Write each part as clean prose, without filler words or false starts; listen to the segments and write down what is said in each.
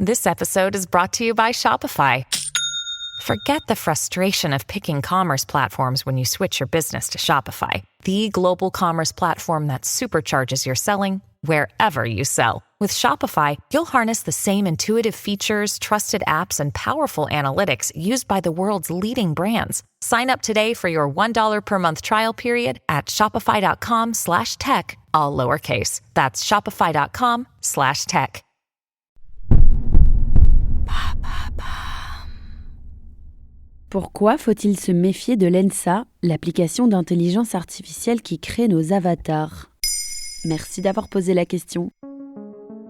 This episode is brought to you by Shopify. Forget the frustration of picking commerce platforms when you switch your business to Shopify, the global commerce platform that supercharges your selling wherever you sell. With Shopify, you'll harness the same intuitive features, trusted apps, and powerful analytics used by the world's leading brands. Sign up today for your $1 per month trial period at shopify.com/tech, all lowercase. That's shopify.com/tech. Pourquoi faut-il se méfier de Lensa, l'application d'intelligence artificielle qui crée nos avatars ? Merci d'avoir posé la question.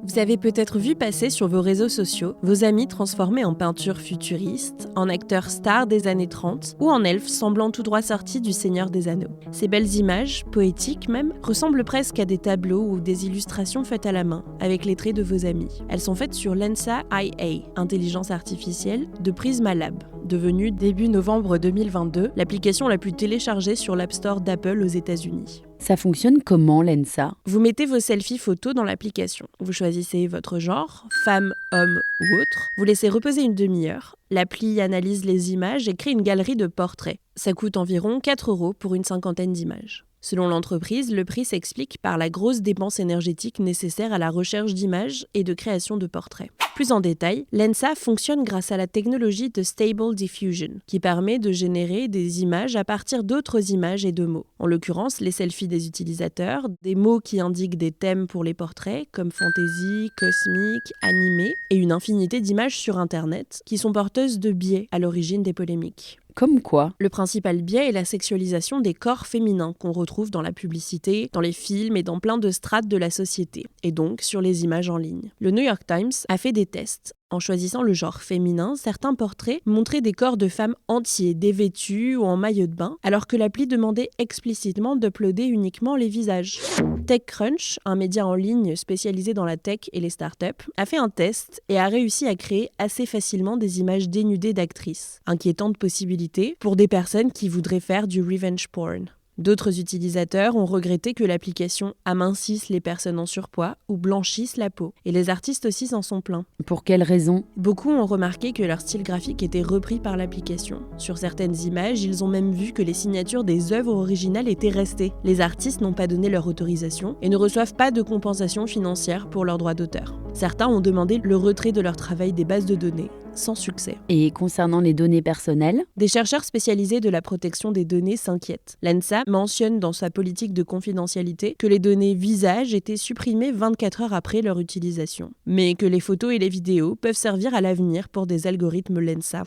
Vous avez peut-être vu passer sur vos réseaux sociaux vos amis transformés en peintures futuristes, en acteurs stars des années 30 ou en elfes semblant tout droit sortis du Seigneur des Anneaux. Ces belles images, poétiques même, ressemblent presque à des tableaux ou des illustrations faites à la main, avec les traits de vos amis. Elles sont faites sur Lensa IA, intelligence artificielle, de Prisma Lab, devenue début novembre 2022 l'application la plus téléchargée sur l'App Store d'Apple aux États-Unis. Ça fonctionne comment, Lensa ? Vous mettez vos selfies photos dans l'application. Vous choisissez votre genre, femme, homme ou autre. Vous laissez reposer une demi-heure. L'appli analyse les images et crée une galerie de portraits. Ça coûte environ 4 € pour une 50aine d'images. Selon l'entreprise, le prix s'explique par la grosse dépense énergétique nécessaire à la recherche d'images et de création de portraits. Plus en détail, Lensa fonctionne grâce à la technologie de Stable Diffusion, qui permet de générer des images à partir d'autres images et de mots. En l'occurrence, les selfies des utilisateurs, des mots qui indiquent des thèmes pour les portraits, comme fantasy, cosmique, animé, et une infinité d'images sur Internet, qui sont porteuses de biais à l'origine des polémiques. Comme quoi ? Le principal biais est la sexualisation des corps féminins qu'on retrouve dans la publicité, dans les films et dans plein de strates de la société, et donc sur les images en ligne. Le New York Times a fait des tests. En choisissant le genre féminin, certains portraits montraient des corps de femmes entiers, dévêtus ou en maillot de bain, alors que l'appli demandait explicitement d'uploader uniquement les visages. TechCrunch, un média en ligne spécialisé dans la tech et les startups, a fait un test et a réussi à créer assez facilement des images dénudées d'actrices. Inquiétante possibilité pour des personnes qui voudraient faire du revenge porn. D'autres utilisateurs ont regretté que l'application amincisse les personnes en surpoids ou blanchisse la peau. Et les artistes aussi s'en sont plaints. Pour quelles raisons ? Beaucoup ont remarqué que leur style graphique était repris par l'application. Sur certaines images, ils ont même vu que les signatures des œuvres originales étaient restées. Les artistes n'ont pas donné leur autorisation et ne reçoivent pas de compensation financière pour leurs droits d'auteur. Certains ont demandé le retrait de leur travail des bases de données, sans succès. Et concernant les données personnelles ? Des chercheurs spécialisés de la protection des données s'inquiètent. Lensa mentionne dans sa politique de confidentialité que les données visages étaient supprimées 24 heures après leur utilisation, mais que les photos et les vidéos peuvent servir à l'avenir pour des algorithmes Lensa.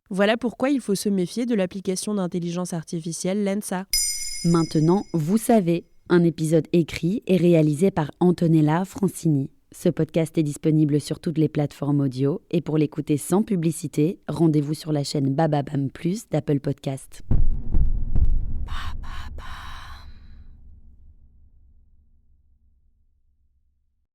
Voilà pourquoi il faut se méfier de l'application d'intelligence artificielle Lensa. Maintenant, vous savez, un épisode écrit et réalisé par Antonella Francini. Ce podcast est disponible sur toutes les plateformes audio et pour l'écouter sans publicité, rendez-vous sur la chaîne Bababam Plus d'Apple Podcast. Ba, ba, ba.